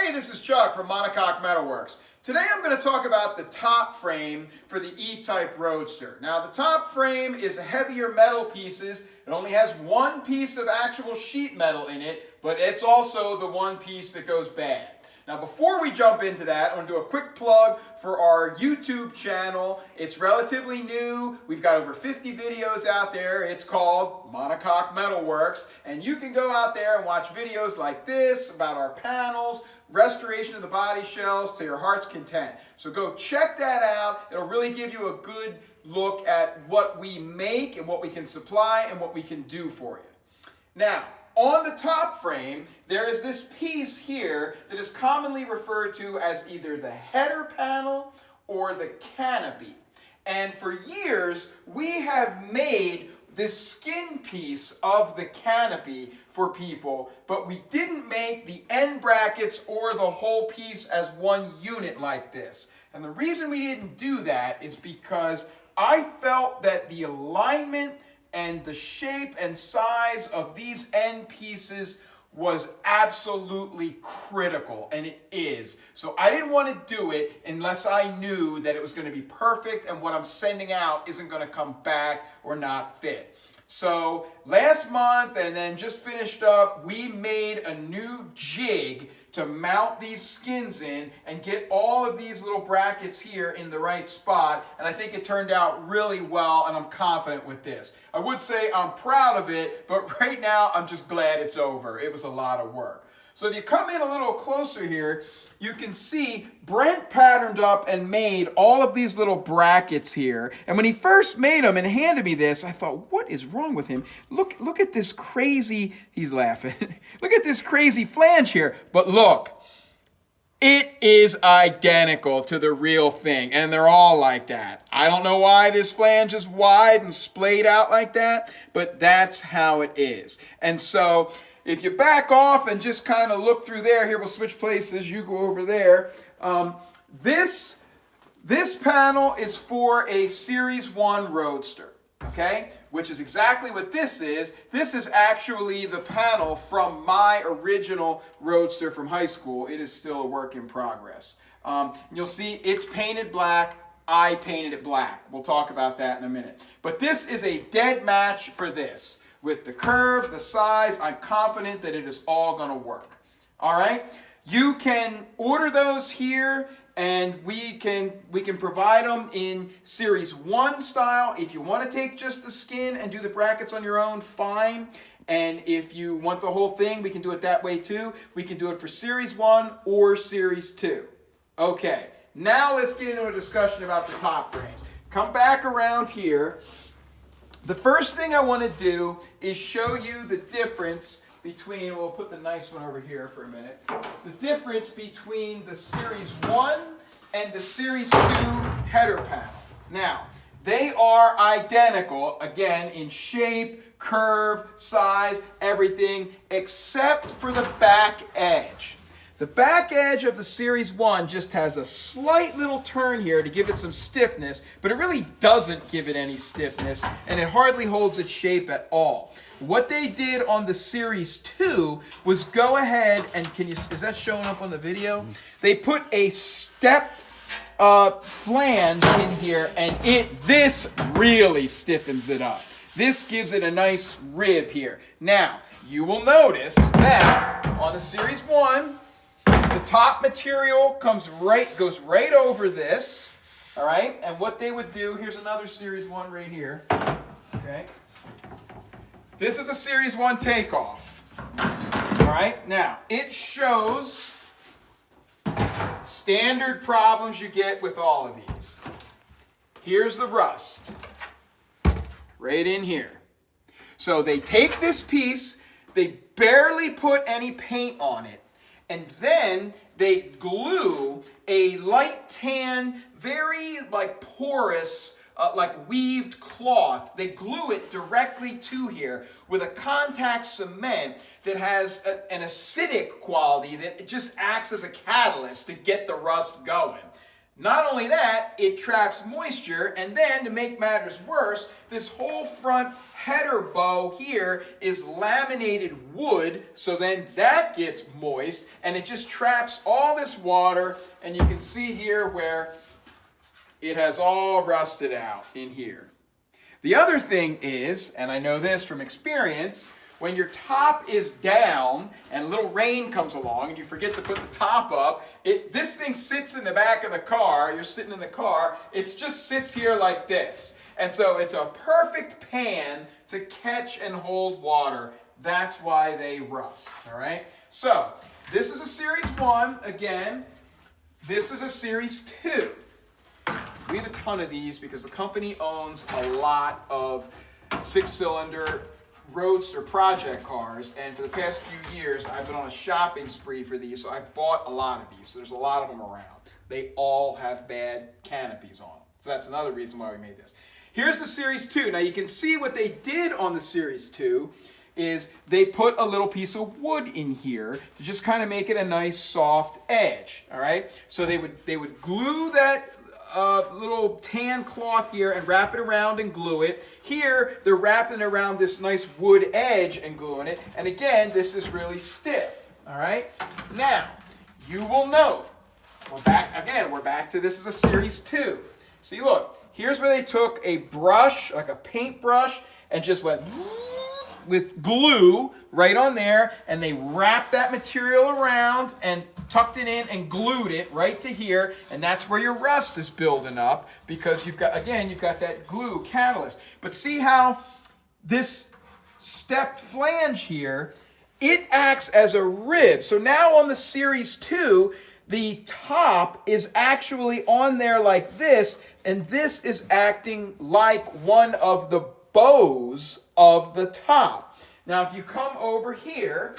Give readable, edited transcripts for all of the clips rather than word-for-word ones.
Hey, this is Chuck from Monocoque Metalworks. Today I'm going to talk about the top frame for the E-Type Roadster. Now the top frame is heavier metal pieces. It only has one piece of actual sheet metal in it, but it's also the one piece that goes bad. Now before we jump into that, I want to do a quick plug for our YouTube channel. It's relatively new. We've got over 50 videos out there. It's called Monocoque Metalworks, and you can go out there and watch videos like this about our panels, restoration of the body shells to your heart's content. So go check that out. It'll really give you a good look at what we make and what we can supply and what we can do for you. Now, on the top frame, there is this piece here that is commonly referred to as either the header panel or the canopy. And for years, we have made this skin piece of the canopy for people, but we didn't make the end brackets or the whole piece as one unit like this. And the reason we didn't do that is because I felt that the alignment and the shape and size of these end pieces was absolutely critical, and it is. So I didn't want to do it unless I knew that it was going to be perfect and what I'm sending out isn't going to come back or not fit. So last month, and then just finished up, we made a new jig to mount these skins in and get all of these little brackets here in the right spot, and I think it turned out really well, and I'm confident with this. I would say I'm proud of it, but right now I'm just glad it's over. It was a lot of work. So if you come in a little closer here, you can see Brent patterned up and made all of these little brackets here. And when he first made them and handed me this, I thought, what is wrong with him? Look at this crazy, he's laughing. Look at this crazy flange here. But look, it is identical to the real thing, and they're all like that. I don't know why this flange is wide and splayed out like that, but that's how it is. And so if you back off and just kind of look through there, here we'll switch places, you go over there. This panel is for a Series 1 Roadster, okay? Which is exactly what this is. This is actually the panel from my original Roadster from high school. It is still a work in progress. You'll see it's painted black. I painted it black. We'll talk about that in a minute. But this is a dead match for this. With the curve, the size, I'm confident that it is all going to work. All right? You can order those here, and we can provide them in Series 1 style. If you want to take just the skin and do the brackets on your own, fine. And if you want the whole thing, we can do it that way too. We can do it for Series 1 or Series 2. Okay, now let's get into a discussion about the top frames. Come back around here. The first thing I want to do is show you the difference between, we'll put the nice one over here for a minute, the difference between the Series 1 and the Series 2 header panel. Now, they are identical, again, in shape, curve, size, everything, except for the back edge. The back edge of the Series 1 just has a slight little turn here to give it some stiffness, but it really doesn't give it any stiffness, and it hardly holds its shape at all. What they did on the Series 2 was go ahead and, is that showing up on the video? They put a stepped flange in here, and this really stiffens it up. This gives it a nice rib here. Now, you will notice that on the Series 1, the top material goes right over this, all right? And what they would do, here's another Series 1 right here, okay? This is a Series 1 takeoff, all right? Now, it shows standard problems you get with all of these. Here's the rust, right in here. So they take this piece, they barely put any paint on it, and then they glue a light tan, very porous, like weaved cloth. They glue it directly to here with a contact cement that has an acidic quality that it just acts as a catalyst to get the rust going. Not only that, it traps moisture, and then to make matters worse, this whole front header bow here is laminated wood, so then that gets moist, and it just traps all this water, and you can see here where it has all rusted out in here. The other thing is, and I know this from experience, when your top is down and a little rain comes along and you forget to put the top up, this thing sits in the back of the car, you're sitting in the car, it just sits here like this. And so it's a perfect pan to catch and hold water. That's why they rust, all right? So this is a Series 1, again. This is a Series 2. We have a ton of these because the company owns a lot of 6-cylinder roadster project cars, and for the past few years I've been on a shopping spree for these, so I've bought a lot of these. So there's a lot of them around. They all have bad canopies on them. So that's another reason why we made this. Here's the Series 2. Now you can see what they did on the Series 2 is they put a little piece of wood in here to just kind of make it a nice soft edge, all right? So they would glue that little tan cloth here and wrap it around and glue it. Here, they're wrapping it around this nice wood edge and gluing it. And again, this is really stiff, all right? Now, you will note, we're back to this is a Series 2. See, look, here's where they took a brush, like a paintbrush, and just went with glue right on there, and they wrapped that material around and tucked it in and glued it right to here, and that's where your rust is building up because you've got that glue catalyst. But see how this stepped flange here, it acts as a rib. So now on the Series 2, the top is actually on there like this, and this is acting like one of the bows of the top. Now if you come over here,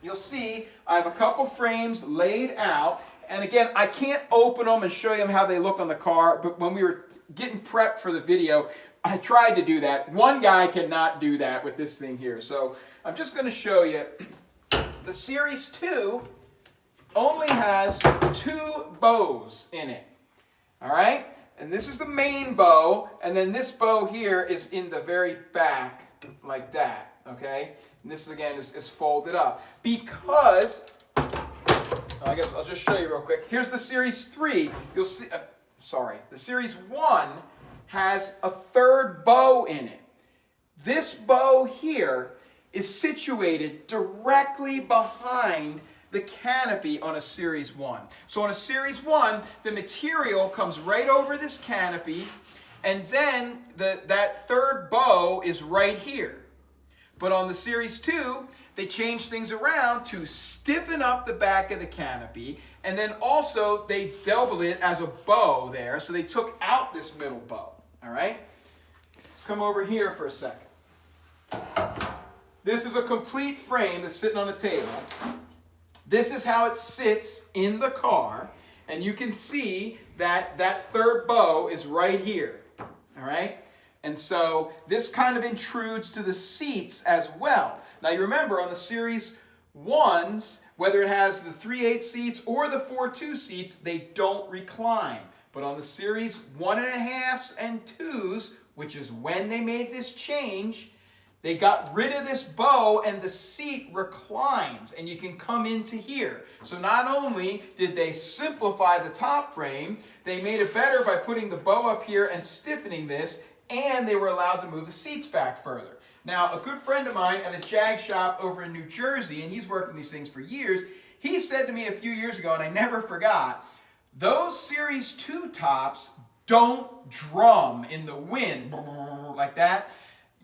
you'll see I have a couple frames laid out, and again, I can't open them and show you how they look on the car, but when we were getting prepped for the video, I tried to do that. One guy cannot do that with this thing here, so I'm just going to show you. The Series 2 only has 2 bows in it, all right? And this is the main bow, and then this bow here is in the very back like that, okay? And this again is folded up because, I guess I'll just show you real quick. Here's the Series 3. You'll see, the Series 1 has a 3rd bow in it. This bow here is situated directly behind the canopy on a Series 1. So on a Series 1, the material comes right over this canopy, and then that 3rd bow is right here. But on the Series 2, they changed things around to stiffen up the back of the canopy, and then also they doubled it as a bow there, so they took out this middle bow, all right? Let's come over here for a second. This is a complete frame that's sitting on the table. This is how it sits in the car, and you can see that that 3rd bow is right here, all right? And so this kind of intrudes to the seats as well. Now you remember on the Series 1s, whether it has the 3/8 seats or the 4/2 seats, they don't recline. But on the Series 1.5s and 2s, which is when they made this change, they got rid of this bow and the seat reclines and you can come into here. So not only did they simplify the top frame, they made it better by putting the bow up here and stiffening this, and they were allowed to move the seats back further. Now, a good friend of mine at a Jag shop over in New Jersey, and he's worked on these things for years, he said to me a few years ago, and I never forgot, those Series 2 tops don't drum in the wind like that.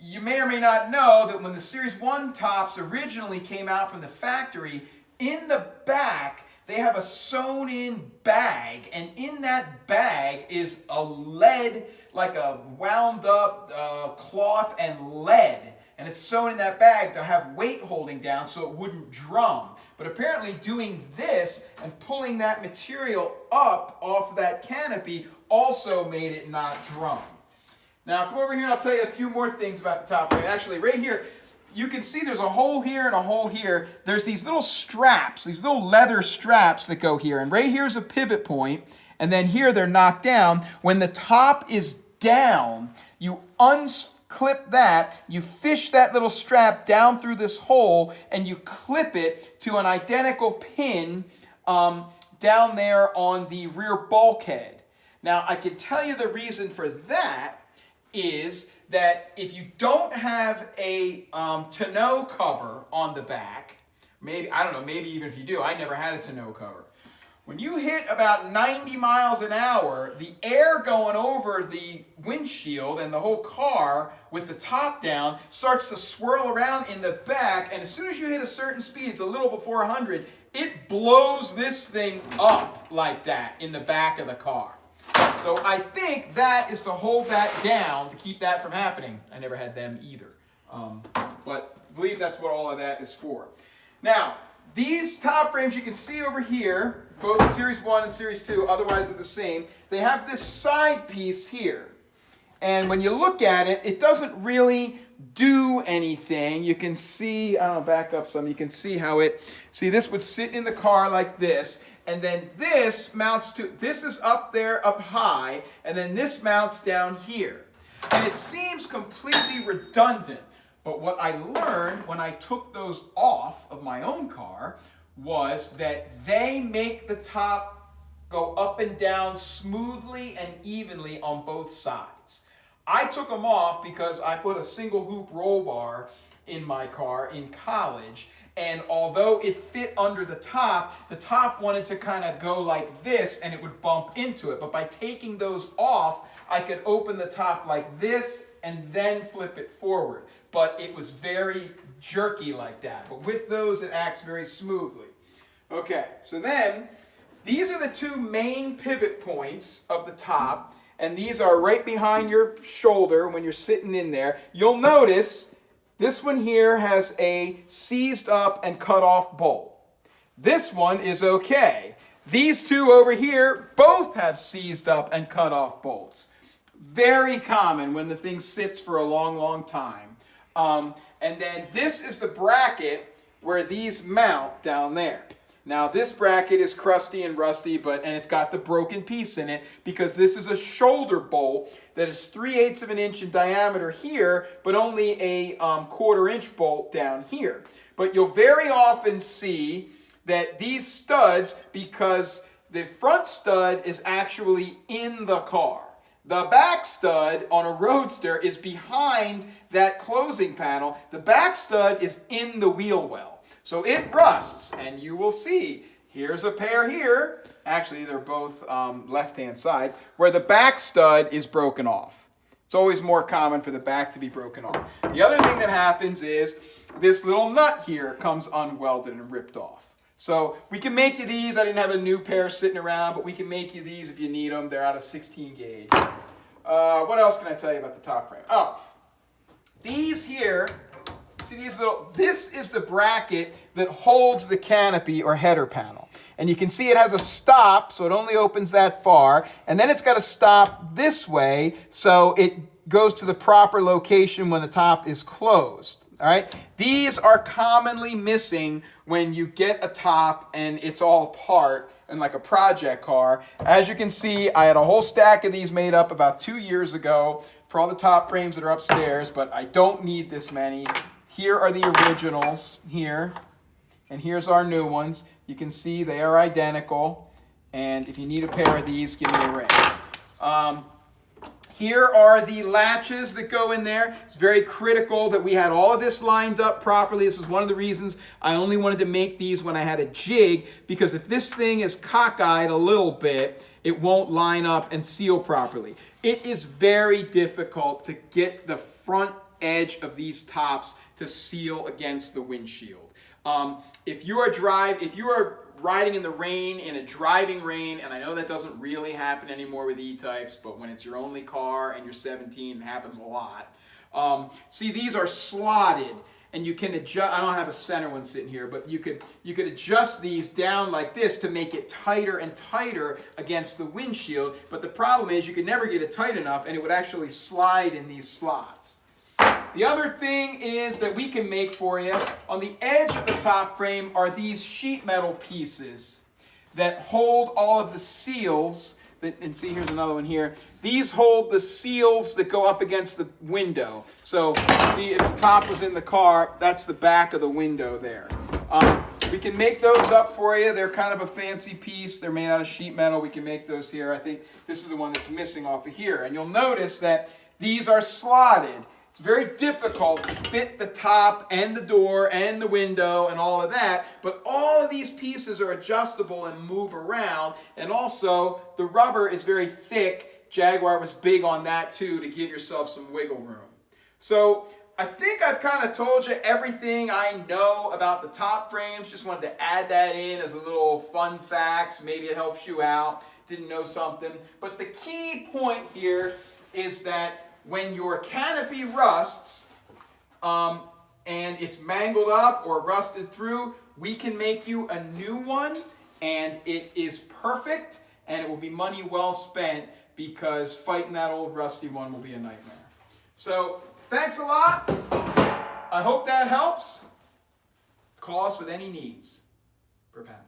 You may or may not know that when the Series 1 tops originally came out from the factory, in the back they have a sewn-in bag, and in that bag is a lead, like a wound-up cloth and lead, and it's sewn in that bag to have weight holding down so it wouldn't drum. But apparently doing this and pulling that material up off of that canopy also made it not drum. Now come over here and I'll tell you a few more things about the top frame. Actually, right here, you can see there's a hole here and a hole here. There's these little straps, these little leather straps that go here. And right here's a pivot point. and then here they're knocked down. When the top is down, you unclip that, you fish that little strap down through this hole, and you clip it to an identical pin down there on the rear bulkhead. Now, I can tell you the reason for that is that if you don't have a tonneau cover on the back, maybe, I don't know, maybe even if you do, I never had a tonneau cover. When you hit about 90 miles an hour, the air going over the windshield and the whole car with the top down starts to swirl around in the back, and as soon as you hit a certain speed, it's a little before 100, it blows this thing up like that in the back of the car. So I think that is to hold that down, to keep that from happening. I never had them either. But I believe that's what all of that is for. Now, these top frames you can see over here, both Series 1 and Series 2, otherwise they're the same. They have this side piece here. And when you look at it, it doesn't really do anything. You can see, I'll back up some, you can see how see this would sit in the car like this, and then this mounts to, this is up there, up high, and then this mounts down here. And it seems completely redundant, but what I learned when I took those off of my own car was that they make the top go up and down smoothly and evenly on both sides. I took them off because I put a single hoop roll bar in my car in college, and although it fit under the top wanted to kind of go like this and it would bump into it. But by taking those off, I could open the top like this and then flip it forward. But it was very jerky like that. But with those, it acts very smoothly. Okay, so then these are the two main pivot points of the top, and these are right behind your shoulder when you're sitting in there. You'll notice this one here has a seized up and cut off bolt. This one is okay. These two over here both have seized up and cut off bolts. Very common when the thing sits for a long, long time. And then this is the bracket where these mount down there. Now this bracket is crusty and rusty, and it's got the broken piece in it because this is a shoulder bolt that is 3/8 of an inch in diameter here, but only a 1/4 inch bolt down here. But you'll very often see that these studs, because the front stud is actually in the car. The back stud on a Roadster is behind that closing panel. The back stud is in the wheel well. So it rusts, and you will see, here's a pair here, actually they're both left-hand sides, where the back stud is broken off. It's always more common for the back to be broken off. The other thing that happens is this little nut here comes unwelded and ripped off. So we can make you these. I didn't have a new pair sitting around, but we can make you these if you need them. They're out of 16 gauge. What else can I tell you about the top frame? Oh, these here, see these little, this is the bracket that holds the canopy or header panel. And you can see it has a stop, so it only opens that far. And then it's got to stop this way, so it goes to the proper location when the top is closed. All right? These are commonly missing when you get a top and it's all apart in like a project car. As you can see, I had a whole stack of these made up about 2 years ago for all the top frames that are upstairs, but I don't need this many. Here are the originals here, and here's our new ones. You can see they are identical, and if you need a pair of these, give me a ring. Here are the latches that go in there. It's very critical that we had all of this lined up properly. This is one of the reasons I only wanted to make these when I had a jig, because if this thing is cockeyed a little bit, it won't line up and seal properly. It is very difficult to get the front edge of these tops to seal against the windshield. If you are riding in the rain, in a driving rain, and I know that doesn't really happen anymore with E-types, but when it's your only car and you're 17, it happens a lot. See, these are slotted, and you can adjust. I don't have a center one sitting here, but you could adjust these down like this to make it tighter and tighter against the windshield. But the problem is you could never get it tight enough, and it would actually slide in these slots. The other thing is that we can make for you, on the edge of the top frame are these sheet metal pieces that hold all of the seals and see, here's another one here. These hold the seals that go up against the window. So see, if the top was in the car, that's the back of the window there. We can make those up for you. They're kind of a fancy piece. They're made out of sheet metal. We can make those here. I think this is the one that's missing off of here. And you'll notice that these are slotted. It's very difficult to fit the top and the door and the window and all of that, but all of these pieces are adjustable and move around, and also the rubber is very thick. Jaguar was big on that too, to give yourself some wiggle room. So I think I've kind of told you everything I know about the top frames. Just wanted to add that in as a little fun facts. Maybe it helps you out. Didn't know something. But the key point here is that when your canopy rusts and it's mangled up or rusted through, we can make you a new one, and it is perfect, and it will be money well spent, because fighting that old rusty one will be a nightmare. So thanks a lot. I hope that helps. Call us with any needs for Pat.